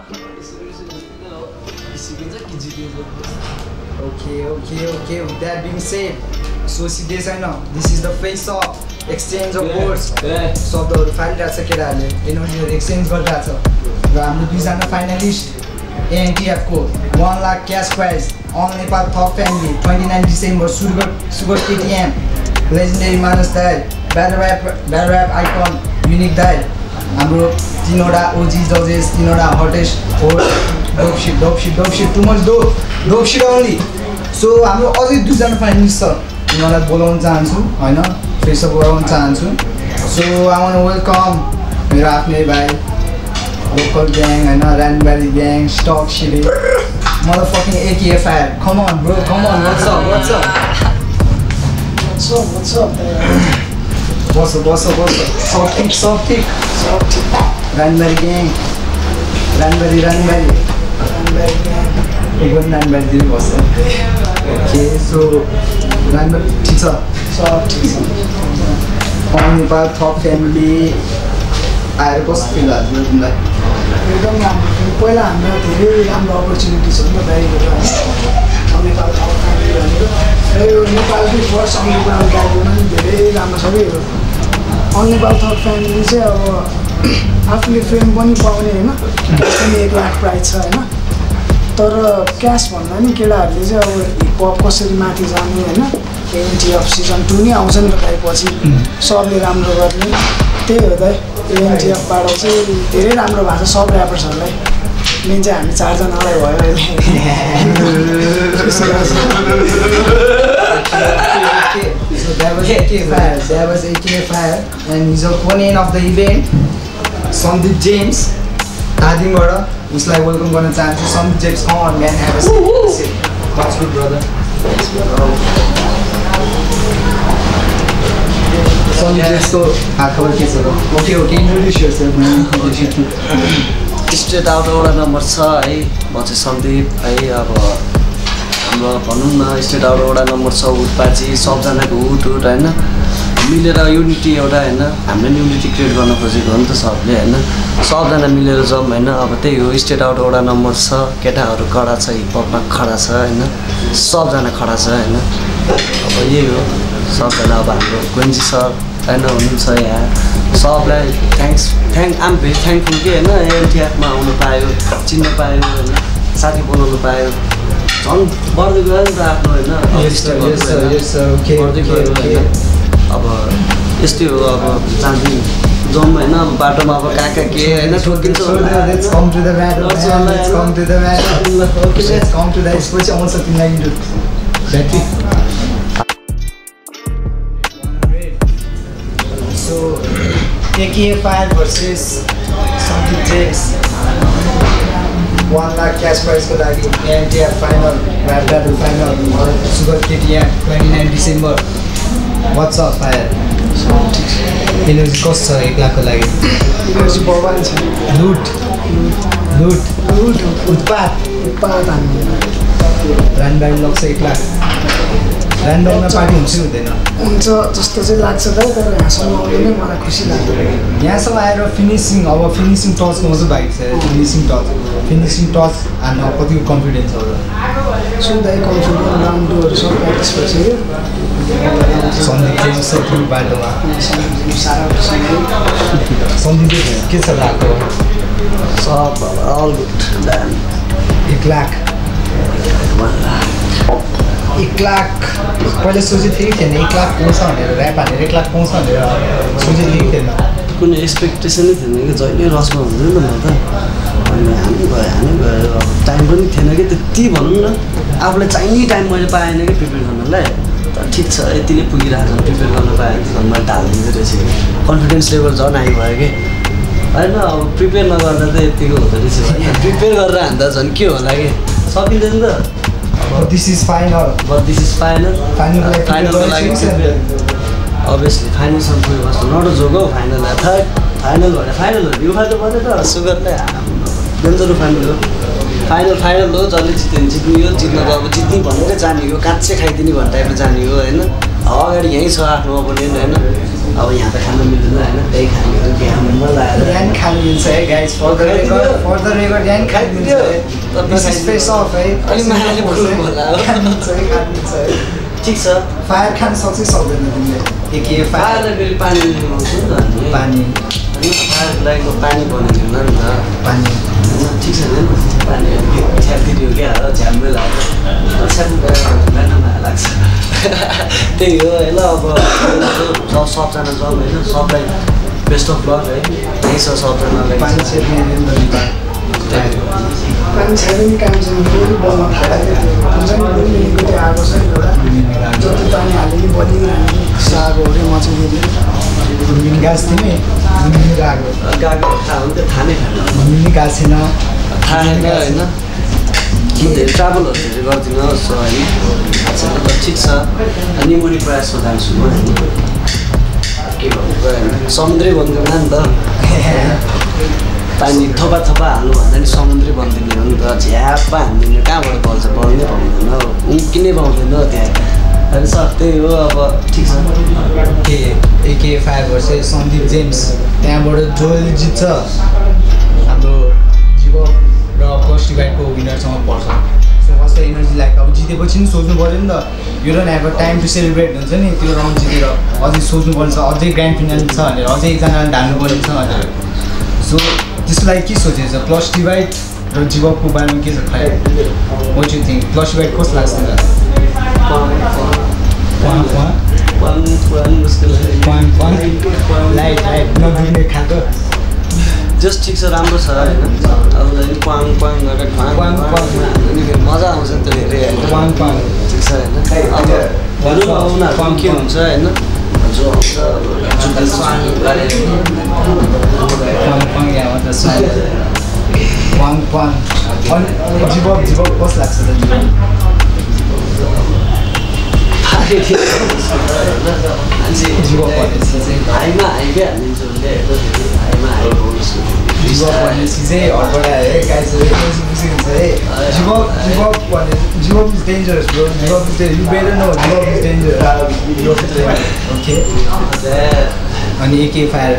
Okay. With that being said, so this I know. This is the face-off exchange of words. शब्दहरु फालिरहेछ केटाहरुले एनर्जीहरु exchange गरिरहेछ र हाम्रो दुईजना फाइनलिस्ट ANTF को 1 lakh cash prize all Nepal top family 29 December sugar KTM legendary Manas दाइ ब्याटल र्याप आइकन युनिक दाइ हाम्रो तीनवटा ओजी जजेस तीनवटा hottest dope shit too much dope shit only so हाम्रो अझै दुईजना फाइनलिस्ट छ उनीहरूलाई बोलाउन चाहन्छु हैन फ्रेसअप गराउन चाहन्छु सो आई वान्ट वेलकम मेरो आफ्नै भाइ लोकल ग्याङ हैन ऱ्यान्डभ्याली gang stuck city motherfucking AKFR come on bro come on what's up बस सब ठीक ऱ्यान्डभ्याली ग्याङ ऱ्यान्डभ्याली एकदम ऱ्यान्डभ्याली दिनु बस्छ ओके सो ऱ्यान्डभ्याली ठिक छ सब ठिक छ अल नेपाल टप फ्यामिली आएर कस्तो फिल लाग्छ तिमीलाई एकदम राम्रो पहिला हामीलाई धेरै राम्रो अपर्च्युनिटिज छ नि त बाहिरबाट नेपाल टप फ्यामिली भनेको यो नेपालकै फर्स्ट अन्डरग्राउन्ड गाडीमा पनि धेरै राम्रो छ कि यो अल नेपाल टप फ्यामिली चाहिँ अब आफूले फेम पनि पाउने होइन पनि 1 लाख प्राइज छ होइन तर क्यास भन्दा नि केटाहरूले चाहिँ अब हिपहप कसरी माथि जाने होइन ANTF सिजन 2 नै आउँछ नि त भाइ पछि सबले राम्रो गर्ने त्यही हो त ANTFबाट चाहिँ धेरै राम्रो भएको छ सब ऱ्यापर्सहरूलाई मेन चाहिँ हामी 4 जनालाई भयो So that was AKFR and he's a opponent of the event Sandeep James Adimबाट उसलाई वेलकम गर्न चाहन्छु Sandeep James come on man have a seat what's good brother Sandeep James को हालखबर के छ र okay introduce yourself man straight out एउटा number छ है म चाहिँ सन्दीप है अब हाम्रो भनौँ न स्ट्रेट आउट एउटा नम्बर छ हुटपाची सबजनाको हुट होइन मिलेर युनिटी एउटा होइन हामीले युनिटी क्रिएट गर्न खोजेको हो नि त सबले होइन सबजना मिलेर जाउँ होइन अब त्यही हो स्ट्रेट आउट एउटा नम्बर छ केटाहरू कडा छ हिपहपमा खडा छ होइन सबजना खडा छ होइन अब यही हो सबजना अब हाम्रो गोन्जी सर होइन हुनुहुन्छ यहाँ सबलाई आम भेरी थ्याङ्कफुल कि होइन ANTFमा आउनु पायो चिन्न पायो होइन साथी बनाउनु पायो झन् बढ्दै गयो नि त आफ्नो होइन बढ्दै गयो होइन अब यस्तै हो अब जाँदै जाउँ होइन अब बाटोमा अब कहाँ के होइन ठोकिन्छ AKFR versus Sandeep James 1 lakh cash prize को लागि ANTF final rap battle final Sugar KTM 29 December what's up fire energy कस्तो छ 1 लाख को लागि एनर्जी बवाल छ लुट उत्पात हामी ऱ्यान्डम लक्स 1 लाख ऱ्यान्डममा पार्टी हुन्छ हुँदैन हुन्छ जस्तो चाहिँ लाग्छ त तर यहाँसम्म आउने नै मलाई खुसी लाग्यो यहाँसम्म आएर फिनिसिङ टचको मात्रै बाइक छ फिनिसिङ टच हान्न कतिको कन्फिडेन्स छ सुन्दै कन्फिडेन्स राउन्डहरू सब प्र्याक्टिस भइसक्यो सन्दीप चाहिँ सबै बाटोमा सन्दीप के छ भएको सब अल गुड 1 लाख 1 लाख पहिले सोचेको थिएँ कि थिएन 1 लाख पाउँछ भनेर ऱ्याप हानेर 1 लाख पाउँछ भनेर सोचेको थिएँ कि थिएन कुनै एक्सपेक्टेसनै थिएन कि जहिले रसमा हुँदैन म त अनि हानि भयो अब टाइम पनि थिएन कि त्यति भनौँ न आफूलाई चाहिने टाइम मैले पाएन कि प्रिपेयर गर्नलाई तर ठिक छ यतिले पुगिरहेको छ प्रिपेयर गर्न पाएँ भने मैले ढालिदिँदो रहेछ कि कन्फिडेन्स लेभल झन् आइ भयो कि होइन अब प्रिपेयर नगर्दा त यतिको हुँदो रहेछ होइन प्रिपेयर गरेर हान्दा झन् के होला कि सकिँदैन त दिस इज फाइनल फाइनलको लागि अभियसली फाइनलसम्म पुग्यो कस्तो नट जोग हौ फाइनल थर्ड फाइनल भने फाइनल हो यो खालको मात्रै त सुगरले डेन्जर फाइनल हो फाइनल हो जसले जित्यो भने जित्ने हो जित्न त अब जित्ने भनेरै जाने हो काँचे खाइदिने भन्ने टाइपमा जाने हो होइन अगाडि यहीँ छ आफ्नो अपोनेन्ट होइन अब यहाँ त खान मिल्दैन होइन त्यही खाने ध्यान खानु मिल्छ है गाइज फर द रेकर्ड ध्यान खानु मिल्छ है दिस इज फेस अफ है ठिक छ फायर खान सक्छ सक्दैन तिमीले के फायरलाई पानी ल्याउँछु नि त पानी फायरलाई पानी बनाइदिउँ न त पानी ठिक छ नि पानी छ्यापिदियो क्या झ्याम्बै लाग्छ लाग्छ त्यही हो होइन अब सबजना जाउँ होइन सबलाई बेस्ट अफ लक है त्यही छ सबजनालाई पानी छेर्ने पानी छेर्ने काम चाहिँ फेरि बल्ल थाल्यो हुन्छ नि त्यो आएको छ नि एउटा जति पानी हाल्यो कि बलिरहने साग हो अरे मचाइदिने गाछ थिएँ गएको गएको थाहा हुन्थ्यो थाहा नै खानु गएको छैन थाहा होइन धेरै ट्राभलहरू धेरै गरिदिनुहोस् है ठिक छ निमुनी प्रयासमा जान्छु म के भन्नु समुद्रै बनिदिउँ नि त पानी थोपा हाल्नु भन्दा नि समुद्रै बनिदिने हो नि त झ्याप्पा हानिदिने कहाँबाट बल्छ बल्नै पाउँदैन उम्किनै पाउँदैन त्यहाँ होइन सर त्यही हो अब ठिक छ एके फायर भर्स सन्दीप जेम्स त्यहाँबाट जोल जित्छ हाम्रो जीव र फर्स्ट डिभाइडको विनरसँग पर्छ सो कस्तो एनर्जी लाग्छ अब जितेपछि नि सोच्नु पऱ्यो नि त यो don't have a time to celebrate हुन्छ नि त्यो राउन्ड जितेर अझै सोच्नुपर्छ अझै ग्रान्ड फिनाल छ भनेर अझै एकजनालाई ढाल्नुपर्ने छ भनेर सो त्यसको लागि के सोचेको छ प्लस डिभाइड र जीवको बारेमा के छ खायो what you think plus divide कस्तो लाग्छ लाइट नदुख्ने खाएको जस्ट ठिक छ राम्रो छ होइन अब पाङ गरेर मजा आउँछ नि त धेरै होइन ठिक छ होइन अब भनौँ न उनीहरू के हुन्छ होइन जो जीव कस्तो लाग्छ हाइमा हाइकै हालिदिन्छु हाइमा जीव भनेपछि चाहिँ हडबाट है गाइस बुझिन्छ है Jeev is dangerous bro Jeev is you better no Jeev is dangerous okay अनि AK Fire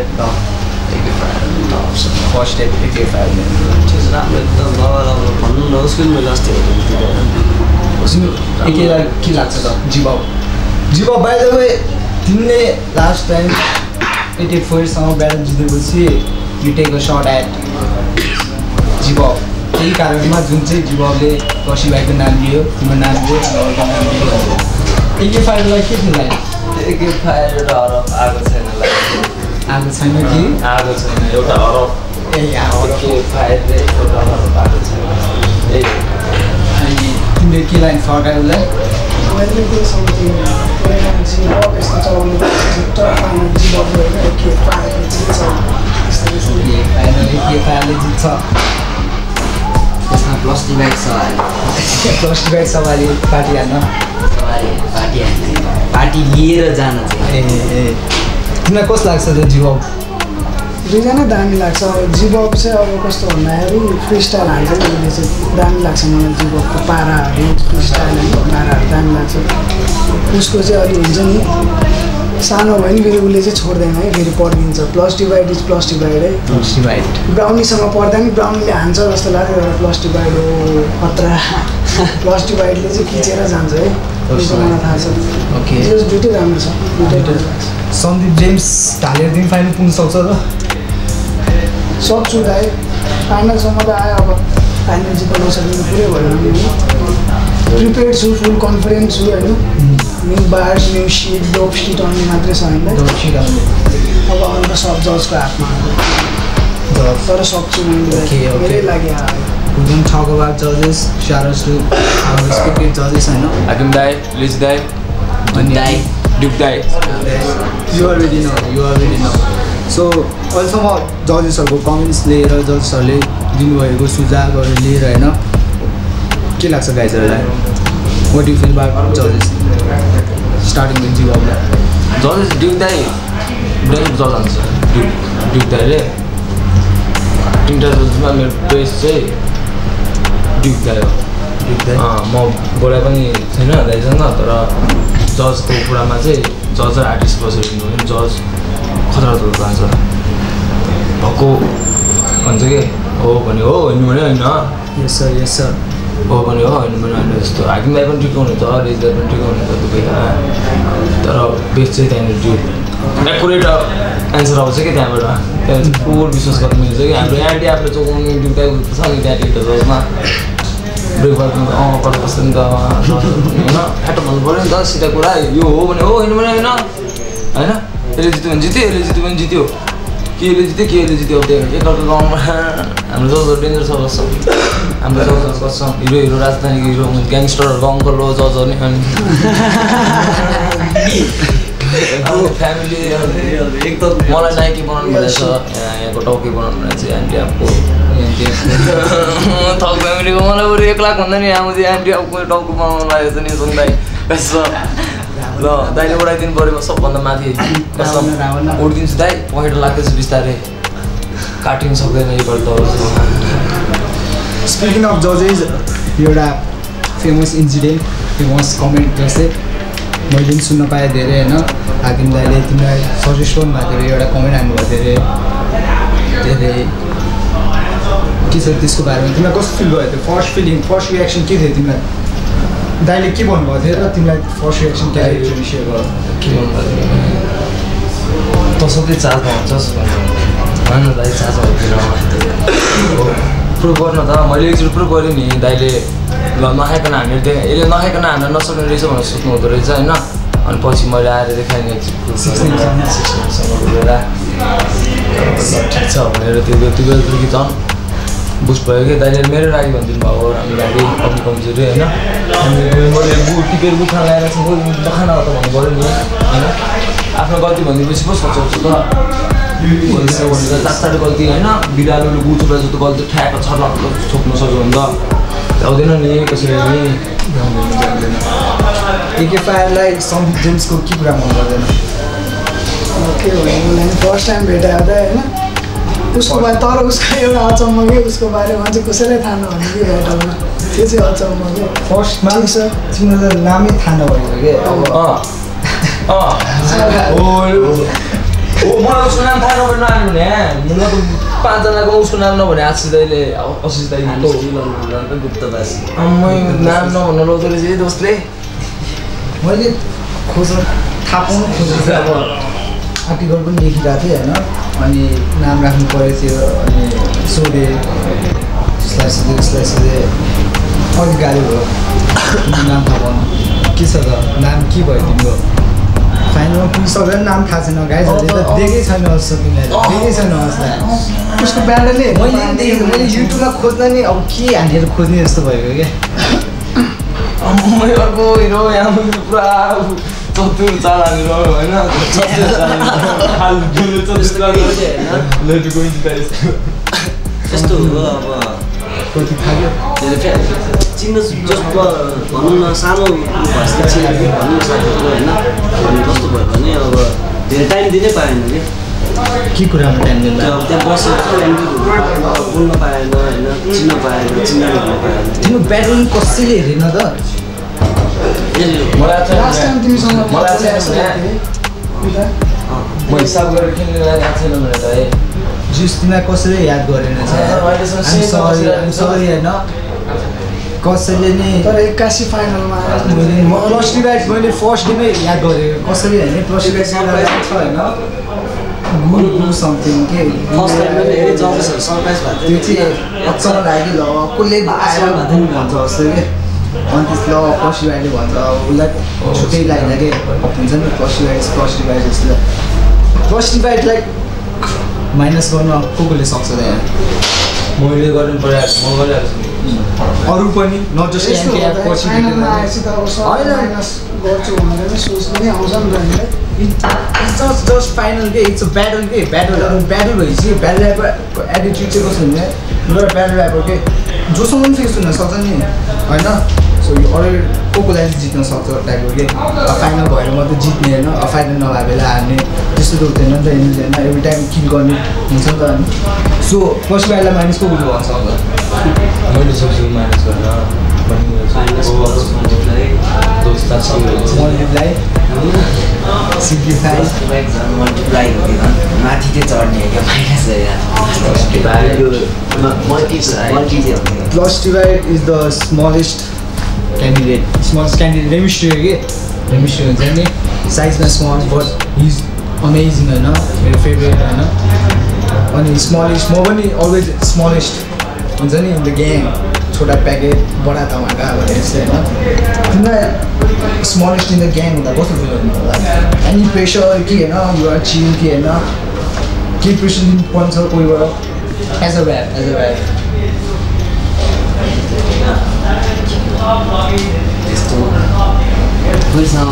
first step AK Fire ठिक छ राम्रो एकदम राम्रो भन्नु न उसको मैले अस्ति एकेलाई के लाग्छ त जीव बाई द वे तिमीले लास्ट टाइम 84सम्म ब्याटल जितेपछि you take a shot at Jeev त्यही कारणमा जुन चाहिँ जीवले कसी भाइको नाम लियो तिम्रो नाम लियो अर्को नाम लियो एके फायरलाई के थियो लाइन एके फायर एउटा हरफ आएको छैन आएको छैन कि आएको छैन एउटा हरफ एके फायरले एउटा हरफ आएको छैन अनि तिमीले के लाइन फर्कायो उसलाई फायरले जित्छ त्यसमा प्लस डिभाइड छ सवारी पार्टी हान्न पार्टी लिएर जान चाहिँ तिमीलाई कस्तो लाग्छ त जीव दुईजना दामी लाग्छ जीवक चाहिँ अब कस्तो भन्दाखेरि फ्री स्टाइल हान्छ नि उसले चाहिँ दामी लाग्छ मलाई जीवकको पाराहरू फ्री स्टाइल होइन पाराहरू दामी लाग्छ उसको चाहिँ अलि हुन्छ नि सानो भयो नि फेरि उसले चाहिँ छोड्दैन है फेरि पर्खिन्छ plus divide is plus divide है प्लस डिभाइड ब्राउनीसँग पर्दा नि ब्राउनीले हान्छ जस्तो लाग्यो एउटा प्लस डिभाइड हो खतरा प्लस डिभाइडले चाहिँ खिचेर जान्छ है त्यो मलाई थाहा छ ओके दुइटै राम्रो छ दुइटै सन्दीप जेम्स ढालेर दिन फाइनल पुग्न सक्छ त सक्छु दाइ फाइनलसम्म त आयो अब फाइनल जित्न नसक्ने पुरै भयो प्रिपेयर्ड छु फुल कन्फिडेन्ट छु होइन new bars new shit dope shit आउने मात्रै छ होइन अब अन्त सब जजको हातमा तर सक्छु मेरै लागि आयो Don't talk about judges. Shout out to our respected judges. I know. Akim Dai, Liz Dai, Duke Dai. You already know. So also about judges or comments later, judges or late. दिनुभएको सुझावहरू लिएर होइन के लाग्छ गाइजहरूलाई what do you feel about judges starting with you जजेस Duke Dai डेलिभ जज हुन्छ Duke Daiले तिनवटा जजमा मेरो प्रेस चाहिँ Duke Dai हो म बोलाइ पनि छैन दाइसँग तर जजको कुरामा चाहिँ जज र आर्टिस्ट बसेर हिँड्नु भने जज खतरा जान्छ भक्कु भन्छ कि हो भने हो होइन भने होइन यस सर हो भने हो होइन भने होइन जस्तो हाकिम दाइ पनि ठिक हुनुहुन्छ रेज दाइ पनि ठिक हुनुहुन्छ दुवैजना तर बेस्ट चाहिँ त्यहाँनिर त्यो एकुरेट एन्सर आउँछ कि त्यहाँबाट त्यहाँ फुल विश्वास गर्नु मिल्छ कि हाम्रो एन्टी आफूले चौकाउने दुइटै छ नि त्यहाँ टिकटहरूमा ब्रेकफास्ट कता बस्छ नि त होइन फ्याटो भन्नु पऱ्यो नि त सिधा कुरा यो हो भने हो होइन भने होइन होइन यसले जित्यो भने जित्यो यसले जित्यो भने जित्यो केले जित्यो अब त्यहाँ एकअर्को गाउँमा हाम्रो जजहरू डेन्जर छ बस्छ हाम्रो जजहरू बस्छ हिरो राजधानीको हिरो ग्याङस्टरहरूको अङ्कल हो जजहरू नि अनि फ्यामिली एकदम मलाई नाइकी बनाउनु भनेको छ यहाँको टाउकी बनाउनु भने चाहिँ आन्टी आपको थक फ्यामिलीको मलाई बरु 1 लाख भन्दा नि आउँदै आन्टी आपको टाउको बनाउनु लागेको छ नि सुन्दै कसो ल दाइले उडाइदिनु पऱ्यो सबभन्दा माथि उडिदिन्छु दाइ पखेट लाग्दैछ बिस्तारै काटिनु सक्दैन योपल्ट स्पिकिङ अफ जजेस एउटा फेमस इन्सिडेन्ट फेमस कमेन्ट जस्तै मैले पनि सुन्न पाएँ धेरै होइन हाकिम दाइले तिमीलाई सजेस्ट गर्नुभएको थियो एउटा कमेन्ट हान्नुभएको थियो धेरै के छ त्यसको बारेमा तिमीलाई कस्तो फिल भएको थियो फर्स्ट रियाक्सन के थियो तिमीलाई दाइले के भन्नुभएको थियो र तिमीलाई फर्स्ट रियाक्सन के आयो सेयर गर के भन्नुभएको त सबै चार्जमा हुन्छस् भन्नु दाइ चार्जमा प्रुभ गर्न त मैले एकचोटि प्रुभ गरेँ नि दाइले ल नखाइकन हामीहरू त्यहाँ यसले नखाइकन हामीलाई नसक्ने रहेछ भनेर सोध्नु हुँदो रहेछ होइन अनि पछि मैले आएर देखाएँ नि सिक्ससँग गएर ठिक छ भनेर त्यो कि झन् बुस्ट भयो कि दाइले मेरो लागि भनिदिनु भएको राम्रो लागि कमी कमजोरी होइन अनि मैले टिपेर बुखा लगाएर नखाना हो त भन्नु पऱ्यो नि होइन आफ्नो गल्ती भनिदिएपछि पो सोचाउँछु त लास्टाको गल्ती होइन बिरालोले गुचुलाई जस्तो गल्ती ठ्याएको छ छोप्नु सक्यो भने त आउँदैन नि कसरी नि एके फायरलाई सन्दीप जेम्सको के कुरा मन गर्दैन के भयो फर्स्ट टाइम भेटायो त होइन उसको बारे तर उसको एउटा अचम्म कि उसको बारेमा चाहिँ कसैलाई थाहा नभने कि भेटाउन त्यो चाहिँ अचम्म कि फर्स्टमा तिमीलाई त नामै थाहा नभएको कि अब मलाई उसको नाम थाहा नभएर नआनु भने मलाई त 5 जनाको उसको नाम नभने आशिष दाइले आशिष दाइ गुप्तवासी नाम नभन्न लाउँदो रहेछ है दोस्तले मैले खोज्न थाहा पाउनु खोजेको अब आर्टिकल पनि लेखिरहेको थिएँ होइन अनि नाम राख्नु परेको थियो अनि सोधेँ उसलाई अलिक गाह्रो भयो नाम थाहा पाउनु के छ त नाम के भयो तिम्रो फाइनलमा पुगिसक्दैन नाम थाहा छैन गाइजहरूले त देखेकै छैन जस्तो तिमीलाई देखेकै छैन उसलाई उसको ब्यान्डले मैले देखेको मैले युट्युबमा खोज्दा नि अब के हानेर खोज्ने जस्तो भएको क्या मैले अर्को हिरो यहाँ पुरा चतुर चालाहरू होइन यस्तो हो अब कति थाल्यो चिन्न जस्तो भनौँ न सानो भएपछि भनौँ साथीहरू होइन कस्तो भयो भने अब धेरै टाइम दिनै पाएन के कुरामा टाइम दिनु अब त्यहाँ बसेर बोल्न पाएन होइन चिन्न पाएन चिन्न पाएन तिम्रो ब्याटल कसैले हेरेन त लास्ट टाइम तिमीसँग म हिसाब गरेर खेल्ने आएको छैन भने त है जुस तिमीलाई कसैले याद गरेन सरी होइन कसैले नि तर 81 फाइनलमा प्लस डिभाइड मैले फर्स्ट दिनै याद गरेँ कसैले होइन प्लस डिभाइड छ होइन गुरु समथिङ के फर्स्ट टाइम मैले हेरेँ जजेसहरू सरप्राइज भएको त्यो चाहिँ अचम्म लाग्यो ल कसले आएर भन्छ जस्तो कि अनि त्यस ल प्लस डिभाइडले भन्छ उसलाई छुट्टै लाग्दा के हुन्छ नि प्लस डिभाइड जस्तो प्लस डिभाइडलाई माइनस गर्न कसले सक्छ त यहाँ मैले गर्नु परिरहेको छु म गरिरहेको छु अरू पनि नट जस्ट फाइनलमा आएपछि त अब माइनस गर्छु भनेर नै सोच पनि आउँछ नि त हामीलाई जस्ट फाइनल के इट्स अ ब्याटल के ब्याटल भएपछि ब्याटल ऱ्यापर एटिट्युड चाहिँ कस्तो हुन्छ एउटा ब्याटल ऱ्यापर के जोसँग पनि फेस हुन सक्छ नि होइन सो यो अरू कसलाई जित्न सक्छ टाइपको के फाइनल भएर मात्रै जित्ने होइन फाइनल नभए बेला हार्ने त्यस्तो त हुँदैन नि त हेर्नु होइन एभ्री टाइम किल गर्ने हुन्छ नि त अनि सो फर्स्ट ब्याटलाई माइनस को भन्न सक्छ मैले सक्छु माइनस गर्न फाइनल मल्टिप्लाई सिम्प्लिफाई मल्टिप्लाई माथि चाहिँ चढ्ने क्या minus multi plus divide is the smallest candidate रेमिस्ट्री हो कि रेमिस्ट्री हुन्छ नि साइजमा स्मल बट हिज अमेजिङ होइन मेरो फेभरेट होइन अनि स्मलेस्ट म पनि अलवेज स्मलेस्ट हुन्छ नि इन द गेम छोटा प्याकेट बडा धमाका भनेर यस्तै होइन तिमीलाई स्मलेस्ट इन द गेम हुँदा कस्तो फिल गर्नु होला एनी प्रेसर कि होइन युआर चिल कि होइन के प्रेसर दिनुपर्छ कोहीबाट एज अ ब्याड त्यस्तो कोहीसँग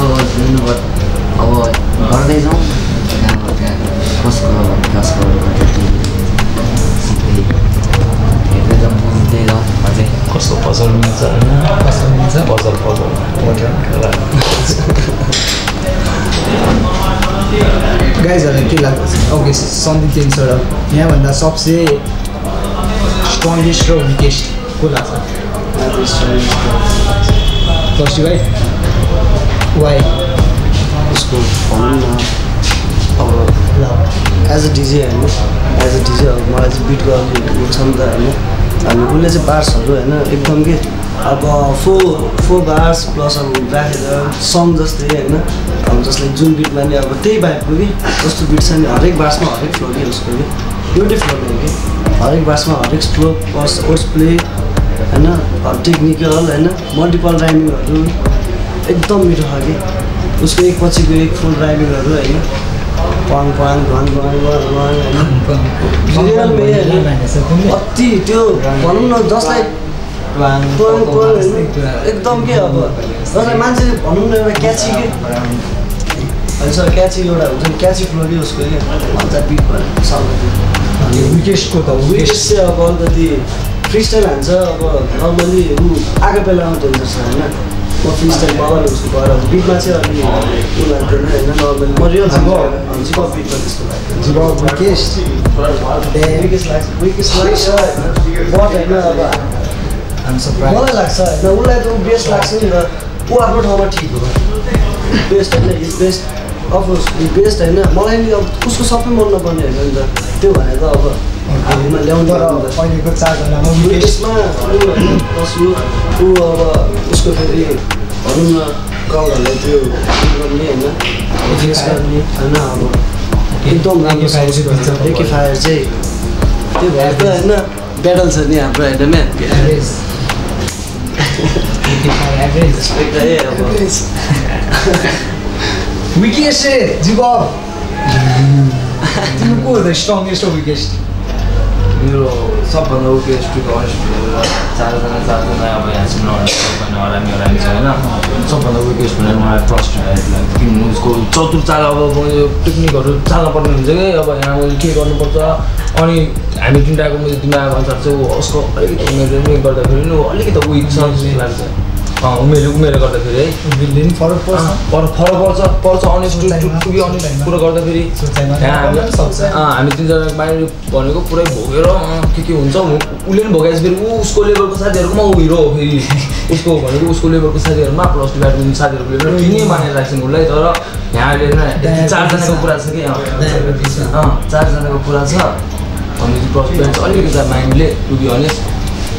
अब गर्दै जाउँ त्यहाँबाट त्यहाँ कसको हेर्दै जाउँ बुझ्दै जाउँ अझै कस्तो पसल मिल्छ होइन पसल गाइजहरूलाई के लाग्छ ओके सन्दीप टेन्सर यहाँभन्दा सबसे स्ट्रङ्गेस्ट र विकेस्ट को लाग्छ फर्स्ट भाइ वाइ उसको भनौँ न अब एज अ डिजे होइन अब मलाई चाहिँ बिटको अलिक छ नि त होइन अनि उसले चाहिँ बार्सहरू होइन एकदम के अब फोर बार्स प्लस अब राखेर सङ जस्तै होइन अब जसले जुन बिटमा नि अब त्यही बाइकको कि जस्तो बिट छ नि हरेक बार्समा हरेक फ्लो कि उसको कि एउटै फ्लो हो कि हरेक बार्समा हरेक फ्लो प्लस कोर्स प्ले होइन टेक्निकल होइन मल्टिपल राइमिङहरू एकदम मिठो छ कि उसको एक पछिको एक फुल राइमिङहरू होइन पाङ अति त्यो भनौँ न जसलाई एकदम के अब जसलाई मान्छेले भनौँ न एउटा क्याची के होइन सर क्याची एउटा हुन्छ नि क्याची फ्लो कि उसको क्या मजा बिट भएर विकेस्टको त विकेस्ट चाहिँ अब अलिकति फ्री स्टाइल हान्छ अब नर्मली ऊ आएको बेलामा टेन्सन छ होइन म फ्री स्टाइल मजाले उसको भएर बिटमा चाहिँ अलिक ऊ लाग्दैन होइन नर्मली म रियल जिपअप बिटमा त्यस्तो लाग्छ विकेस्ट लाग्छ बट होइन अब मलाई लाग्छ होइन उसलाई त ऊ बेस्ट लाग्छ नि त ऊ आफ्नो ठाउँमा ठिक हो बेस्ट होइन इज बेस्ट अफकोर्स बेस्ट होइन मलाई नि अब उसको सबै मन नपर्ने होइन नि त त्यो भनेर त अब ल्याउँदा अहिलेको चारजनामा विकेसमा ऊ अब उसको फेरि भनौँ न गाउँहरूलाई त्यो गर्ने होइन फेस गर्ने होइन अब एकदम राम्रो एके फायर चाहिँ त्यो भएर त होइन ब्याटल छ नि हाम्रो होइन म्याम विकेस्ट जिबब तिम्रो को हो द स्ट्रङ्गेस्ट हो विकेस्ट मेरो सबभन्दा विकेस्ट टु अनेस्ट चारजना अब यहाँ चाहिँ हरामी छ होइन सबभन्दा विकेस्ट भनेर मलाई फर्स्ट लाग्छ किनभने उसको चतुर चाल अब यो टेक्निकहरू चाल्नुपर्ने हुन्छ कि अब यहाँ मैले के गर्नुपर्छ अनि हामी तिनवटाको मैले दिमाग अनुसार चाहिँ उसको अलिकति उमेरले गर्दाखेरि नि अलिकति विक छ जस्तो लाग्छ उमेरले गर्दाखेरि है फरक पर्छ अनेस्ट कुरो गर्दाखेरि हामी तिनजना बाहिर भनेको पुरै भोगेर के हुन्छ उसले पनि भोगेपछि फेरि उसको लेभलको साथीहरूकोमा ऊ हिरो हो फेरि उसको भनेको उसको लेभलको साथीहरूमा प्लस डिभाइडको साथीहरूले ठिकै मानेर राख्छन् उसलाई तर यहाँ अहिले चारजनाको कुरा छ कि चारजनाको कुरा छ भने प्लस डिभाइड अलिकति माइन्डले टु बी अनेस्ट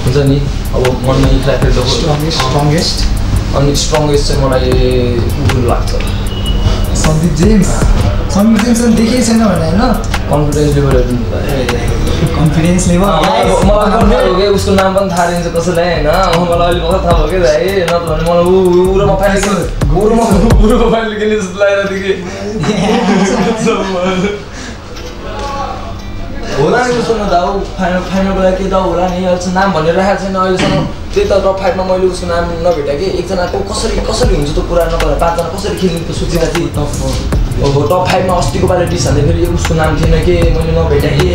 हुन्छ नि अब मनमा इच्छा स्ट्रङ्गेस्ट अनि स्ट्रङ्गेस्ट चाहिँ मलाई लाग्छ सन्दीप जेम्स देखेकै छैन भने होइन कन्फिडेन्स लेभलहरू कन्फिडेन्स लेभल मलाई हो कि उसको नाम पनि थाहा दिन्छ कसैलाई होइन मलाई अहिले भर्खर थाहा भयो कि भाइ नत्र भने मलाई उरोमा फाइल किन्ने जस्तो लागिरहेको थियो कि होला नि उसको न दाउ फाइनलको लागि के दाउ होला नि अहिलेसम्म नाम भनेर राखेको छैन अहिलेसम्म त्यही त टप 5 मा मैले उसको नाम नभेटेँ कि एकजनाको कसरी हुन्छ त कुरा नगरेर पाँचजना कसरी खेल्ने त सोचेको थिएँ टप 5 मा अस्तिको पालि डिस हाल्दै फेरि उसको नाम थिएन कि मैले नभेटेँ कि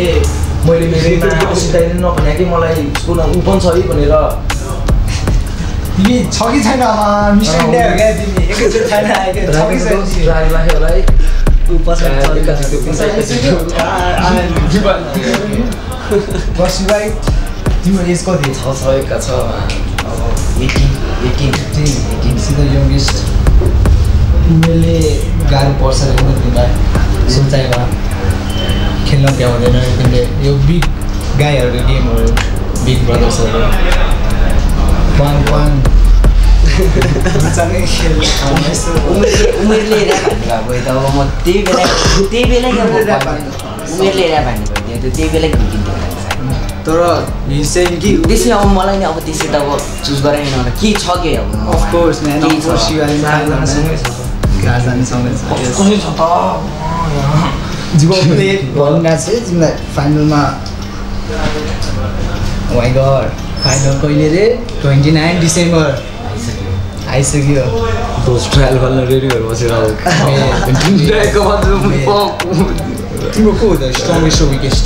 मैले मेरो असिताइले नभने कि मलाई उसको नाम ऊ पनि छ है भनेर तिमी छ कि छैन मिस्टर इन्डिया हो क्या तिमी एकैचोटि छैन राख्यो होला है बसी भाइ तिम्रो एज कति छ 6 का छ अब 18 यङ्गेस्ट उमेरले गाह्रो पर्छ तिमीलाई सोचाइमा खेल्न भ्याउँदैन तिमीले यो बिग गाईहरूको गेमहरू बिग ब्रदर्सहरू वान उमेरले ऱ्याप हान्नु भएको त अब म त्यही बेला उमेरले ऱ्याप हान्नु भएको थियो त्यही बेलै खुल्किन्थ्यो तर हिसेन कि त्यसै अब मलाई नि अब त्यसै त अब चुज गराएन के छ के अब अफकोर्स म्यान अफकोर्स जिम्बाब्वे भन्न गएको छ तिमीलाई फाइनलमा माइ गड फाइनल कहिले रे 29 डिसेम्बर आइसक्यो दोस्त ट्रायल गर्न रेडी भएर बसेर तिम्रो को हो त स्ट्रङ्गेस्ट र विकेस्ट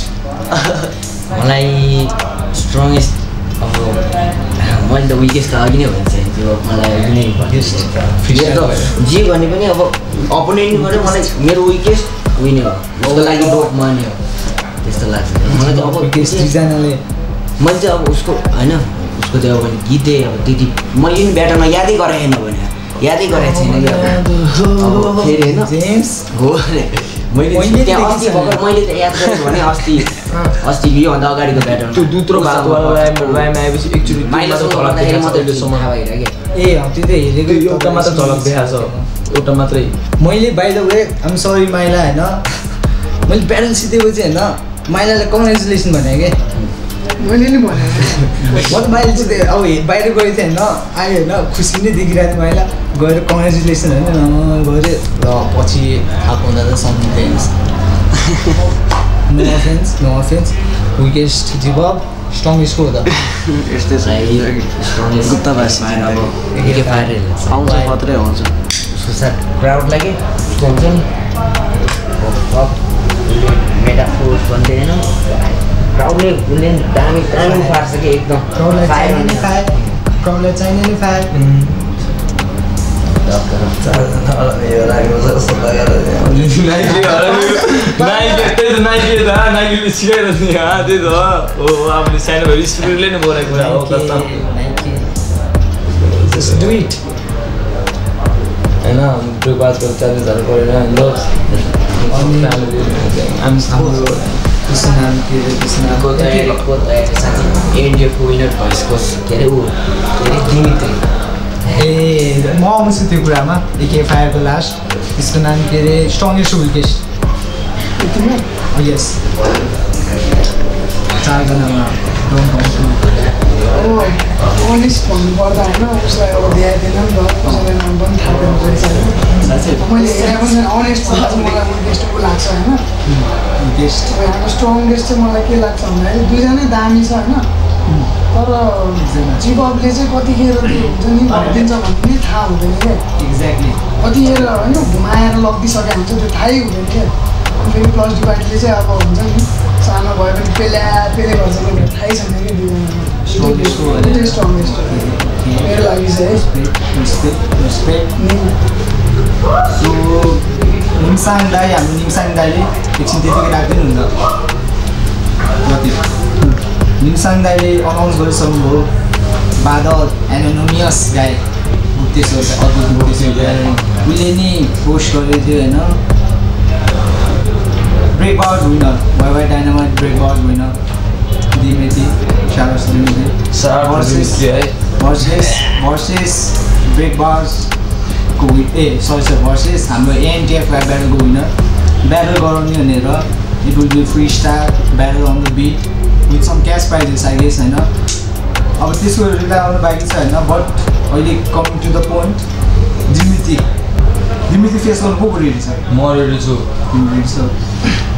मलाई स्ट्रङ्गेस्ट अब मैले त विकेस्ट त अघि नै भन्छ मलाई जे भने पनि अब अपोनेन्ट गऱ्यो मलाई मेरो विकेस्ट विन हो उसको लागि डोप माने हो त्यस्तो लाग्छ मलाई त अब दुईजनाले मैले चाहिँ अब उसको होइन उसको चाहिँ अब गीतै अब त्यति मैले पनि ब्याटरमा यादै गराएन भने यादै गराएको छैन कि अब फेरि होइन जेम्स हो मैले त्यहाँ अस्ति भर्खर मैले त याद गरेँ भने अस्ति योभन्दा अगाडिको ब्याटरमा त्यो दुत्रो भातवाला राइम आएपछि एकचोटि माइनस गर्दाखेरि मात्रै थाहा भइरह क्या ए त्यो त हेरेको एउटा मात्र झलक देखाएको छ एउटा मात्रै मैले by the way am sorry माइला होइन मैले ब्याटल जितेपछि होइन माइलालाई कङ्ग्रेचुलेसन भने कि मैले नि भने म त माइला चाहिँ अब बाहिर गएको थिएँ होइन आयो होइन खुसी नै देखिरहेको थियो माइला गएर कङ्ग्रेचुलेसन होइन गऱ्यो र पछि आएको हुँदा त सम्झिँदै no offence weakest Zimbabwe strongest को हो त यस्तै छ गुप्तावासी अब एके फायर आउँछ मात्रै आउँछ क्राउडलाई के उसको हुन्छ नि मेटाफोर्स भन्दै होइन क्राउडले उसले दामी फार्छ कि एकदम क्राउडलाई चाहिने नि फायर नाइकीले सिकाइरहनु त्यही त हो अब सानो भएर स्टुडेन्टले नै बोलेको कुरा हो होइन ब्रेकफास्टको चार्जेसहरू परेन एनडिएफको विनर भइसको के अरे ऊ के अरे दिमित्री ए म आउँछु त्यो कुरामा एके फायरको लास्ट त्यसको नाम के अरे स्ट्रङ्गेस्ट विकेस्ट यस चारजनामा डोन्ट आउँछु अब अनेस्ट भन्नुपर्दा होइन उसलाई अब भ्याइदिएन नि त कसैलाई नाम पनि थाहा दिनु रहेछ होइन मैले हेरेको पनि अनेस्ट भन्दा चाहिँ मलाई विकेस्ट को लाग्छ होइन विकेस्ट अब हाम्रो स्ट्रङ्गेस्ट चाहिँ मलाई के लाग्छ भन्दाखेरि दुईजनै दामी छ होइन तर जिम्बाब्वेले चाहिँ कतिखेर त्यो हुन्छ नि भनिदिन्छ भन्ने नि थाहा हुँदैन क्या एक्ज्याक्टली कतिखेर होइन घुमाएर लगिदिइसकेको हुन्छ त्यो थाहै हुँदैन क्या फेरि प्लस डिभाइडले चाहिँ अब हुन्छ नि सानो भयो भने पेले गर्छ कि थाहै छैन कि दुईजनालाई स्ट्रङ्गेस्ट मेरो लागि चाहिँ सो निम्साङ दाई हाम्रो निम्साङ दाईले एकछिन त्यतिकै राखिदिनु हुन्छ कति निम्साङ दाईले अनाउन्स गरिसक्नुभयो बादल एनोनिमस गाई गुप्तेश्वर अद्भुत गुप्तेश्वर उसले नि पोस्ट गरेको थियो होइन ब्रेकआउट विनर वाइ डाइनामाइट ब्रेकआउट विनर दिमेती शारस दिमेती भर्सेस ब्रेकआउट्सको भर्सेस हाम्रो एएनटिएफलाई ब्याटलको विनर ब्याटल गराउने भनेर it will be freestyle battle on the beat with some cash prizes I guess होइन अब त्यसको रिप्लाई आउनु बाँकी छ होइन बट अहिले कमिङ टु द पोइन्ट दिमिती फेस गर्नु को रेडी छ म रेडी छु तिमी रेडी छ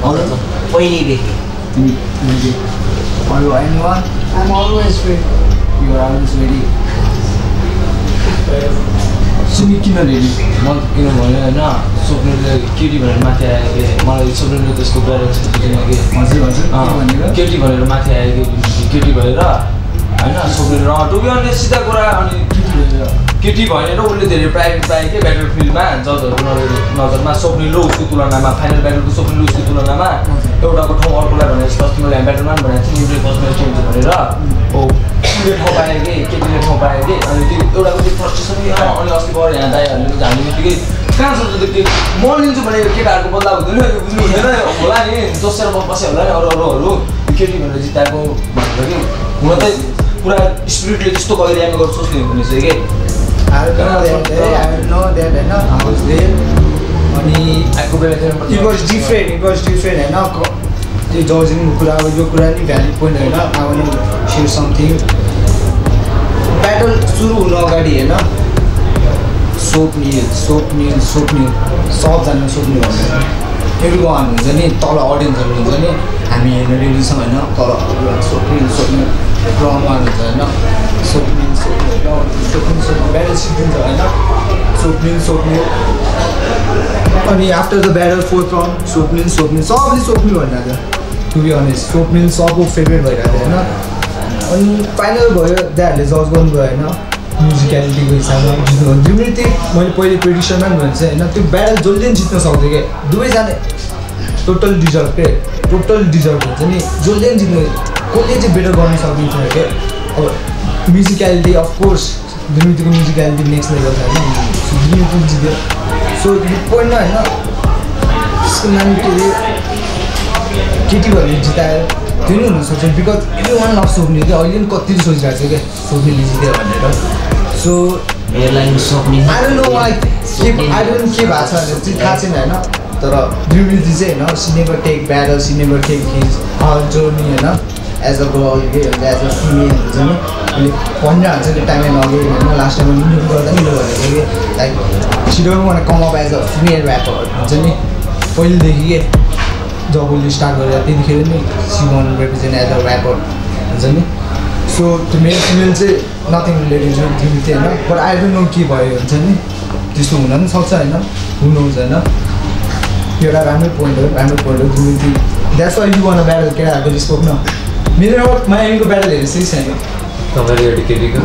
अरू पहिल्यैदेखि तिमी अरू anyone I'm always ready. You are always ready. Sumi किन रेडी म किन भने होइन स्वप्नले केटी भनेर माथि आयो कि मलाई स्वप्नले त्यसको ब्यालेन्स बुझेन कि हजुर केटी भनेर माथि आयो कि केटी भएर होइन स्वप्नले टु बी अनेस्ट सिधा कुरा अनि केटी भनेर उसले धेरै प्राइभेट पायो कि ब्याटल फिल्डमा जजहरूको नजरमा स्वप्न र उसको तुलनामा फाइनल ब्याटलको स्वप्न र उसको तुलनामा एउटाको ठाउँ अर्कोलाई भनेर जस्तो मैले ब्याटलमा पनि भनेको थिएँ न्युट्रल पर्सनालिटी हुन्छ भनेर हो उसले ठाउँ पायो कि केटीले ठाउँ पायो कि अनि त्यो एउटाको चाहिँ फ्रस्ट्रेसन अनि अस्ति पर यहाँ दाइहरूले जाने बित्तिकै कहाँ छ त त्यो म लिन्छु भने केटाहरूको बदला हुँदैन यो बुझ्नु हुँदैन होला नि दोस्रो बसे होला नि अरूहरू केटी भनेर जिताएको भनेर कि हुन त पुरा स्पिरिटले त्यस्तो गरिरहेको गर्छ सोच्ने हुने चाहिँ के अनि आएको बेला इट वाज डिफ्रेन्ट होइन त्यो जजिङ कुरा अब यो कुरा नि भ्यालिड पोइन्ट होइन अब सेयर समथिङ ब्याटल सुरु हुनु अगाडि होइन सोप्ने सबजना सोप्ने भनेर एभ्री वान हुन्छ नि तल अडियन्सहरू हुन्छ नि हामी हेर्न रेडी छौँ होइन तल सोप्ने ग्राउन्डमा हुन्छ होइन सोप्ने ब्याटल सिकिन्छ होइन सोप्ने अनि after the battle 4th round सोप्ने सबले सोप्ने भनिरहेको थियो टु बी अनेस्ट सोप्ने सबको फेभरेट भइरहेको थियो होइन अनि फाइनल भयो दाहरूले जज गर्नुभयो होइन म्युजिकलिटीको हिसाबमा जित्नु जिम्मेटी मैले पहिले प्रेडिक्सनमा पनि भने चाहिँ होइन त्यो ब्याटल जसले पनि जित्न सक्थ्यो क्या दुवैजना टोटल डिजर्भ हुन्छ नि जसले पनि जित्नु कसले चाहिँ बेटर गर्न सकिन्छ क्या अब म्युजिकलिटी अफकोर्स जिम्मेटीको म्युजिकलिटी नेक्स्ट लेभल छ होइन जिम्मेटी जित्यो सो यो पोइन्टमा होइन त्यसको नाम के अरे केटी भनेर जितायो त्यो नि हुनसक्छ बिकज एभ्री वान लभ सोप्ने क्या अहिले पनि कति सोचिरहेको छ क्या सोप्नेले जित्यो भनेर सो एयरलाइन सोप्ने आई डोन्ट नो वाइ के भएको छ भनेर चाहिँ थाहा छैन होइन तर ड्रिमिटी चाहिँ होइन she never take battle she never take his her journey होइन एज अ गर्ल के हुन्छ एज अ फिमेल हुन्छ नि उसले भनिरहन्छ त्यो टाइममा नगयो होइन लास्ट टाइममा इन्टरभ्यू गर्दा नि भनेको कि like she don't want come up as a female rapper हुन्छ नि पहिलेदेखि के जब उसले स्टार्ट गरेर त्यतिखेर नि she want represent as a rapper हुन्छ नि सो त्यो मेल फिमेल चाहिँ नथिङ रिलेटेड टु ड्रिमिटी होइन बट आई डोन्ट नो के भयो हुन्छ नि त्यस्तो हुन पनि सक्छ होइन हुनुहुन्छ होइन एउटा राम्रो पोइन्ट हो ड्रिमिटी that's why you won battle केटाहरूको रिस्पोक न मेरो मायामीको ब्याटल हेरेको चाहिँ छैन तपाईँले एउटा केटीको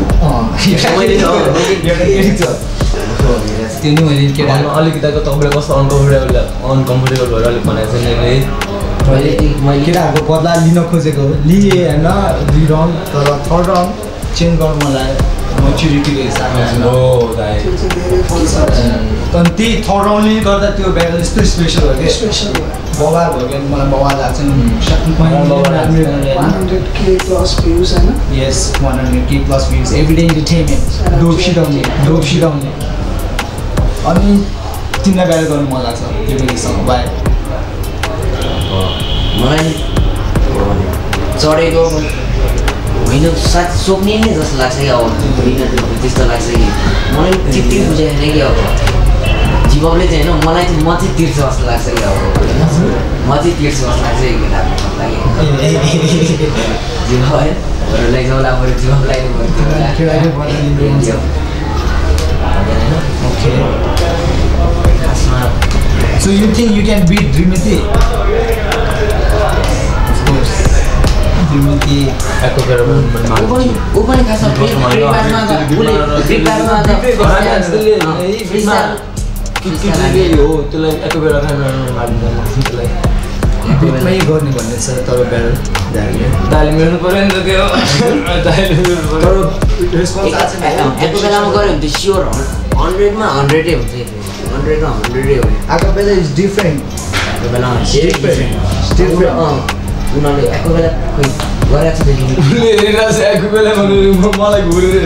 त्यो नि मैले केटा अलिकति तपाईँले कस्तो अनकम्फर्टेबल भएर अलिक भनेको छैन मैले केटाहरूको बदला लिन खोजेको लिएँ होइन 2 राउन्ड तर 3rd राउन्ड चेन्ज गर्नु मन लाग्यो मेच्युरिटीको हिसाबमा अनि त्यही 3rd राउन्डले गर्दा त्यो ब्याटल यस्तो स्पेसल हो क्या बवाल भयो क्या मलाई बवाल लाग्छ नि 100K plus views होइन yes 100K plus views every day entertainment dope सिटाउने अनि तिमीलाई ब्याटल गर्नु मन लाग्छ त्यो बेलासम्म बाहेक मलाई चढेको होइन साथ सोप्ने नै जस्तो लाग्छ कि अब त्यस्तो लाग्छ कि मलाई त्यति बुझाएन कि अब जीवनले चाहिँ होइन मलाई चाहिँ म चाहिँ तिर्छु जस्तो लाग्छ कि अब होइन म चाहिँ तिर्छु जस्तो लाग्छ कि केटाहरूको लागि जीव है लैजाउला पऱ्यो जीवन लाग्नु पऱ्यो Okay. So you think you can beat Drimiti? Of course. Drimiti. Open खासमा फ्रीफायरमा त उले फ्रीफायरमा त फ्रीफायर हो त्यसलाई एक बेला मारिन्छ त्यसलाई बिटमै गर्ने भन्ने छ तर ब्याटल दाइले मिल्नु पर्यो नि त त्यो दाइले मिल्नु पर्यो तर रेस्पोन्स आछ नि एक बेलामा गऱ्यो भने त स्योर 100मा 100 हुन्छ 100मा 100 हो आको बेला इज डिफरेन्ट एक बेलामा उनीहरूले एक बेला खोइ गरेको छ देखि हेरेर चाहिँ एक बेला मलाई घुरेर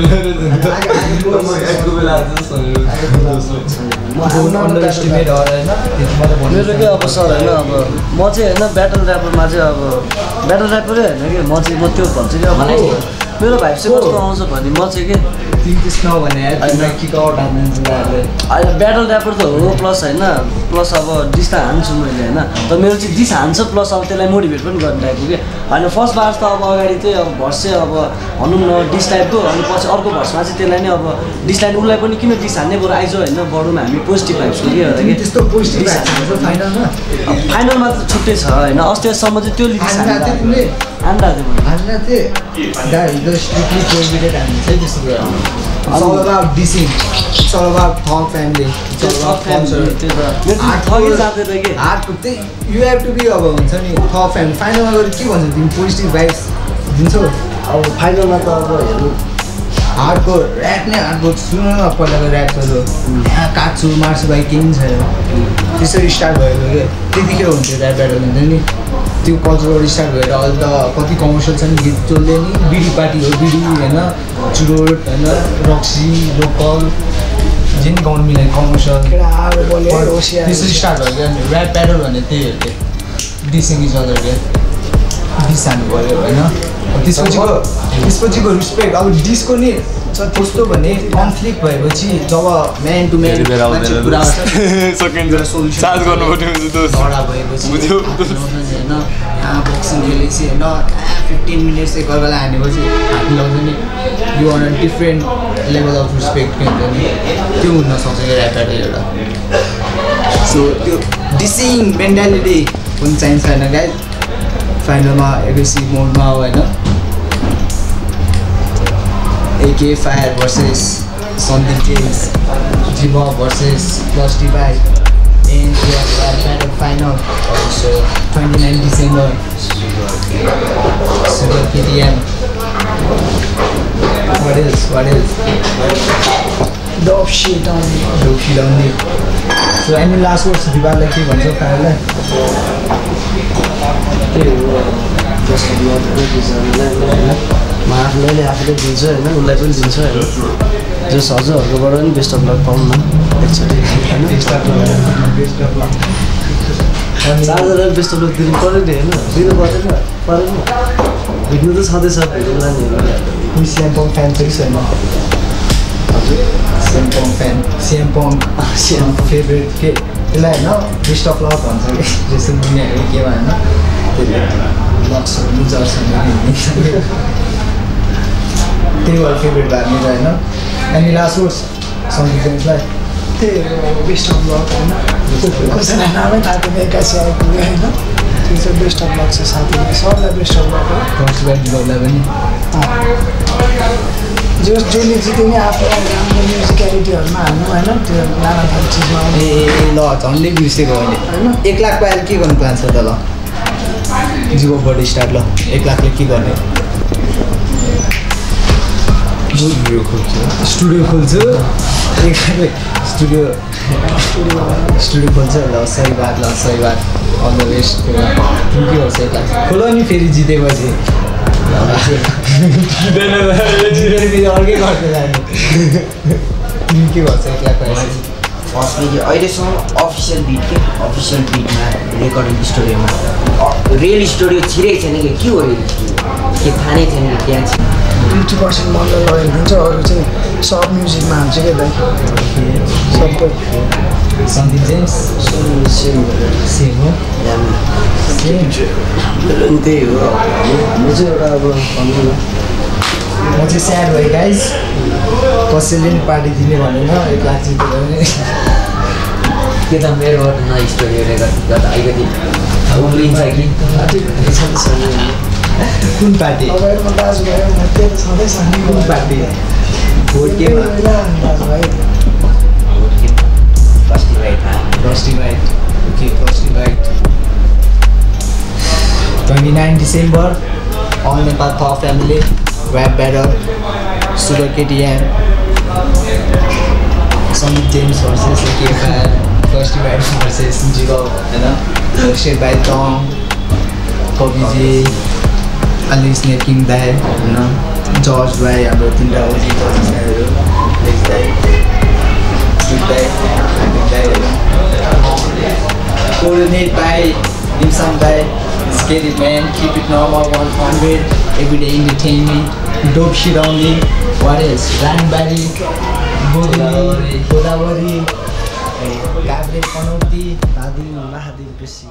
अन्डरएस्टिमेट होइन मेरो के अब सर होइन अब म चाहिँ होइन ब्याटल ऱ्यापरमा चाहिँ अब ब्याटल ऱ्यापरै होइन कि म त्यो भन्छु कि अब मेरो भाइब चाहिँ कस्तो आउँछ भने म चाहिँ के त्यस्तो भने किक आउट हान्नुहुन्छ अहिले ब्याटल ऱ्यापर त हो प्लस होइन प्लस अब डिस त हान्छु मैले होइन तर मेरो चाहिँ डिस हान्छ प्लस अब त्यसलाई मोटिभेट पनि गर्ने टाइपको कि होइन फर्स्ट बार त अब अगाडि चाहिँ अब भर्स चाहिँ अब भनौँ न डिस टाइपको अनि पछि अर्को भर्समा चाहिँ त्यसलाई नै अब डिसलाई उसलाई पनि किन डिस हान्ने बरु आइज होइन बढौँ हामी पोजिटिभ भाइब्सको कि एउटा कि त्यस्तो पोजिटिभ फाइनलमा फाइनलमा त छुट्टै छ होइन अस्तिसम्म चाहिँ त्यो dish It's all about dissing. It's all about thug family. It's all about culture. You have to be अब हुन्छ नि thug family. फाइनलमा गएर के भन्छ तिमी पोजिटिभ भाइब्स दिन्छौ? अब फाइनलमा त अब हेर्नु हार्डकोर ऱ्याप नै हार्डकोर सुन न पहिलाको ऱ्याप्सहरू यहाँ काट्छु मार्छु भाइ केही पनि छैन त्यसरी स्टार्ट भएको क्या त्यतिखेर हुन्थ्यो ऱ्याप ब्याटल हुन्छ नि त्यो कल्चरबाट स्टार्ट भएर अहिले त कति कमर्सियल छ नि गीत जसले नि बिडी पार्टी हो बिडी होइन चुरोट होइन रक्सी लोकल जे नि गाउनु मिल्ने कमर्सियल त्यसरी स्टार्ट भयो क्या ऱ्याप ब्याटल भने त्यही हो क्या डिसिङ इज अदर क्या डिस हान्नु पऱ्यो होइन त्यसपछिको रिस्पेक्ट अब डिसको नि कस्तो भने कन्फ्लिक्ट भएपछि जब म्यान टु म्यान झगडा भएपछि होइन यहाँ बक्सिङ खेलेपछि होइन 15 मिनट्स एकअर्कालाई हानेपछि हात मिलाउँछ नि यो on different level of respect के हुन्छ नि त्यो हुनसक्छ क्या ऱ्याप एउटा सो त्यो डिसिङ मेन्टालिटी पनि चाहिन्छ होइन गाइज फाइनलमा एग्रेसिभ मोडमा हो होइन AK Fire versus Sandeep James, Jiva versus Plus Divide, and we have a battle final also 29 December. Super KTM. What else? Dope shit only. So any last words Diva like you want to final? म आफूले आफूले दिन्छु होइन उसलाई पनि दिन्छु होइन जस हजुरहरूकोबाट पनि बेस्ट अफ लक पाउँ न एकचोटि चारजनाले बेस्ट अफ लक दिनु पऱ्यो नि होइन दिनु परेन भेट्नु त छँदैछ भेट्नुलाई नि स्यामपङ फ्यान चाहिँ छैन हजुर स्यामपङ फ्यान स्यामपङ फेभरेट के त्यसलाई होइन बेस्ट अफ लक भन्छ कि जस्तो दुनियाँहरू के होइन त्यसले लक्सहरू लुजर्सहरू त्यही भएर फेभरेट भयो मेरो होइन अनि लास्ट वर्स सङ्गीत जेम्सलाई त्यही बेस्ट अफ लक होइन कसैलाई नामै थाहा थिएन एक्कासी आइपुग्यो होइन त्यो चाहिँ बेस्ट अफ लक छ साथीलाई सबलाई बेस्ट अफ लक हो फर्स्ट ब्याट गर्दा पनि जसले जित्यो नि आफ्नो राम्रो म्युजिक्यालिटीहरूमा हाल्नु होइन त्यो नाना खालको चिजमा ए ल झन्डै बिर्सेको अहिले होइन 1 लाख पाएर के गर्नु प्लान छ त ल जियोबाट स्टार्ट ल 1 लाखले के गर्ने स्टुडियो खोल्छु स्टुडियो खोल्छ ल सही बात अल द बेस्ट तिमी के गर्छ 1 लाख खोल नि फेरि जितेपछि जितेपछि अर्कै गर्छ जाने तिमी के गर्छ 1 लाख पाएपछि फर्स्टली अहिलेसम्म अफिसियल बिटमा रेकर्डिङ स्टुडियोमा रियल स्टुडियो छिरेको छैन कि के हो के थाहा नै छैन कि त्यहाँ छ 50% मन्डल लगेको हुन्छ अरू चाहिँ सब म्युजिकमा हाल्छ क्या दाइ सबै सन्दीप जेम्स सेम हो त्यही हो म चाहिँ एउटा अब भन्नु म चाहिँ स्याड भएँ गाइज कसैले पनि पार्टी दिने भनेन 1 लाख जितेर पनि के त मेरोबाट न स्टुडियो रेकर्ड गर्दा अलिकति उम्लिन्छ कि कुन पार्टी तपाईँहरूको दाजुभाइ म त्यो त सधैँ सँगै कुन पार्टी भोट केमा दाजुभाइ first divide okay first divide 29 December All Nepal Thaw Family Rap Battle Super KTM Sandeep James versus AK Fire First Divide versus Jiva होइन hosted by Tom Kobiji Ali Snake King दाइ होइन George भाइ हाम्रो 3टा ओजी George दाइहरू लेख दाइ stick दाइ coordinate by Dimsum Dai, Scary Man, Keep It Normal 100, Everyday Entertainment, Dope Shit Only, what else? Ranbari, Godavari, Gablet Panoti, Nadim Mahadev Bisi.